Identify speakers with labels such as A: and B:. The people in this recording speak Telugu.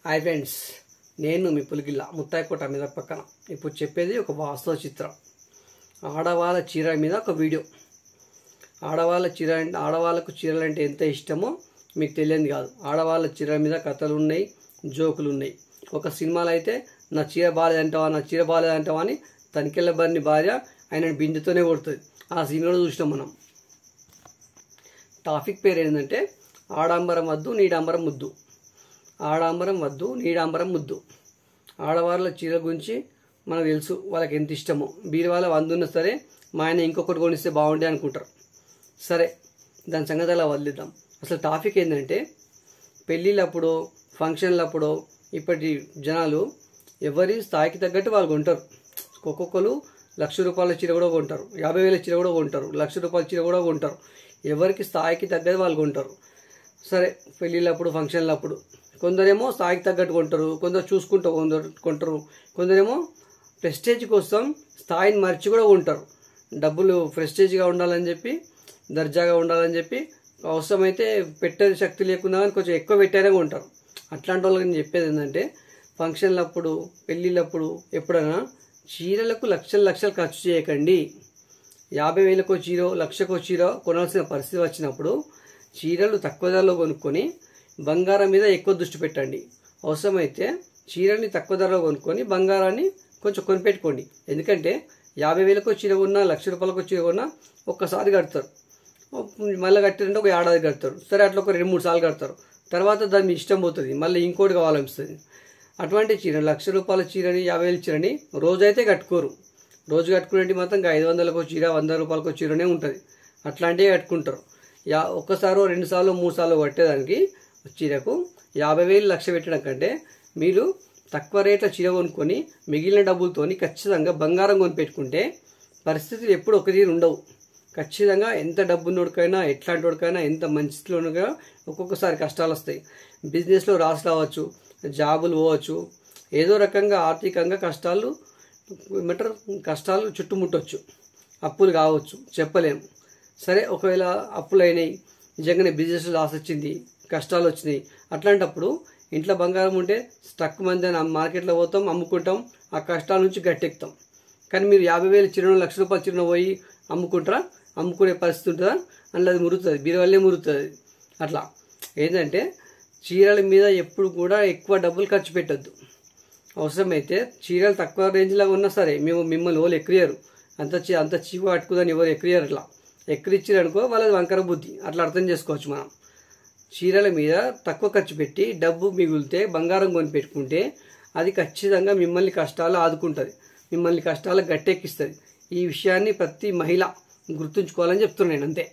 A: హాయ్ ఫ్రెండ్స్, నేను మీ పులిగిల్ల ముత్తాయికోట మీద పక్కన. ఇప్పుడు చెప్పేది ఒక వాస్తవ చిత్రం. ఆడవాళ్ళ చీర మీద ఒక వీడియో. ఆడవాళ్ళకు చీరలు అంటే ఎంత ఇష్టమో మీకు తెలియదు కాదు. ఆడవాళ్ళ చీరల మీద కథలు ఉన్నాయి, జోకులు ఉన్నాయి. ఒక సినిమాలో అయితే నా చీర బాగాలేదంటావా అని తనికెళ్ళ బరిని భార్య ఆయన బిందెతోనే కొడుతుంది. ఆ సినిమాలో చూసినాం మనం. టాపిక్ పేరు ఏంటంటే ఆడంబరం వద్దు నీడాంబరం ముద్దు. ఆడంబరం వద్దు నీడాంబరం ముద్దు. ఆడవాళ్ళ చీర గురించి మనకు తెలుసు, వాళ్ళకి ఎంత ఇష్టమో. బీరువాళ్ళ 100 ఉన్నా సరే మా ఆయన ఇంకొకటి కొనిస్తే బాగుండే అనుకుంటారు. సరే, దాని సంగతి అలా వదిలేద్దాం. అసలు టాపిక్ ఏంటంటే పెళ్ళిళ్ళప్పుడు, ఫంక్షన్లప్పుడు ఇప్పటి జనాలు ఎవరి స్థాయికి తగ్గట్టు వాళ్ళు కొంటారు. ఒక్కొక్కరు ₹1,00,000 చీర కూడా కొంటారు, 50,000 చీర కూడా కొంటారు, ₹1,00,000 చీర కూడా కొంటారు. ఎవరికి స్థాయికి తగ్గట్టు వాళ్ళు కొంటారు. సరే, పెళ్ళిళ్ళప్పుడు, ఫంక్షన్లప్పుడు కొందరేమో స్థాయికి తగ్గట్టు కొంటారు, కొందరు చూసుకుంటూ కొంటారు, కొందరేమో ప్రెస్టేజ్ కోసం స్థాయిని మర్చి కూడా కొంటారు. డబ్బులు ప్రెస్టేజ్గా ఉండాలని చెప్పి, దర్జాగా ఉండాలని చెప్పి, అవసరమైతే పెట్టే శక్తి లేకుండా కానీ కొంచెం ఎక్కువ పెట్టారే కొంటారు. అట్లాంటి వాళ్ళకి నేను చెప్పేది ఏంటంటే ఫంక్షన్లప్పుడు, పెళ్ళిళ్ళప్పుడు ఎప్పుడైనా చీరలకు లక్షలు ఖర్చు చేయకండి. 50,000కో చీరో, 1,00,000కో చీరో కొనాల్సిన పరిస్థితి వచ్చినప్పుడు చీరలు తక్కువ ధరలో కొనుక్కొని బంగారం మీద ఎక్కువ దృష్టి పెట్టండి. అవసరమైతే చీరని తక్కువ ధరలో కొనుక్కొని బంగారాన్ని కొంచెం కొనిపెట్టుకోండి. ఎందుకంటే 50,000కో చీర కొన్నా, ₹1,00,000కో చీర కొన్నా ఒక్కసారి కడతారు, మళ్ళీ కట్టారంటే ఒక ఏడాది కడతారు. సరే, అట్లా ఒక 2-3 సార్లు కడతారు. తర్వాత దాని మీ ఇష్టం పోతుంది, మళ్ళీ ఇంకోటి కావాలనిపిస్తుంది. అటువంటి చీర ₹1,00,000 చీరని, 50,000 చీరని రోజైతే కట్టుకోరు. రోజు కట్టుకునేటి మాత్రం 500కో చీర, ₹100కో చీరనే ఉంటుంది. అట్లాంటివి కట్టుకుంటారు. ఒక్కసారో 2 సార్లు 3 సార్లు కట్టేదానికి చీరకు 50,000 1,00,000 పెట్టడం కంటే మీరు తక్కువ రేట్ల చీర కొనుక్కొని మిగిలిన డబ్బులతోని ఖచ్చితంగా బంగారం కొని పెట్టుకుంటే పరిస్థితులు ఎప్పుడు ఒక తీరు ఉండవు. ఖచ్చితంగా ఎంత డబ్బున్నోడికైనా, ఎట్లాంటి వాడికైనా, ఎంత మంచి స్థితిలోనైనా ఒక్కొక్కసారి కష్టాలు వస్తాయి. బిజినెస్లో రాసి రావచ్చు, జాబులు పోవచ్చు, ఏదో రకంగా ఆర్థికంగా కష్టాలు చుట్టుముట్టవచ్చు, అప్పులు కావచ్చు, చెప్పలేము. సరే, ఒకవేళ అప్పులు అయినాయి, నిజంగానే బిజినెస్ లాస్ వచ్చింది, కష్టాలు వచ్చినాయి, అట్లాంటప్పుడు ఇంట్లో బంగారం ఉంటే స్టక్ మంది మార్కెట్లో పోతాం, అమ్ముకుంటాం, ఆ కష్టాల నుంచి గట్టెక్కుతాం. కానీ మీరు 50,000 చీరను, ₹1,00,000 చీరను పోయి అమ్ముకుంటారా? అమ్ముకునే పరిస్థితి ఉంటుందా? అందులో అది మురుగుతుంది, బీరువాళ్ళే మురుగుతుంది. అట్లా ఏంటంటే చీరల మీద ఎప్పుడు కూడా ఎక్కువ డబ్బులు ఖర్చు పెట్టద్దు. అవసరమైతే చీరలు తక్కువ రేంజ్లో ఉన్నా సరే మిమ్మల్ని వాళ్ళు ఎక్కిరియరు. అంత చీపు కట్టుకుందని ఎవరు ఎక్కిరియరు. అట్లా ఎక్కిరిచ్చారనుకో వాళ్ళది వంకర బుద్ధి. అట్లా అర్థం చేసుకోవచ్చు మనం. చీరల మీద తక్కువ ఖర్చు పెట్టి డబ్బు మిగిలితే బంగారం కొని పెట్టుకుంటే అది ఖచ్చితంగా మిమ్మల్ని కష్టాలు ఆదుకుంటుంది, మిమ్మల్ని కష్టాలకు గట్టెక్కిస్తుంది. ఈ విషయాన్ని ప్రతి మహిళ గుర్తుంచుకోవాలని చెప్తున్నాను నేను, అంతే.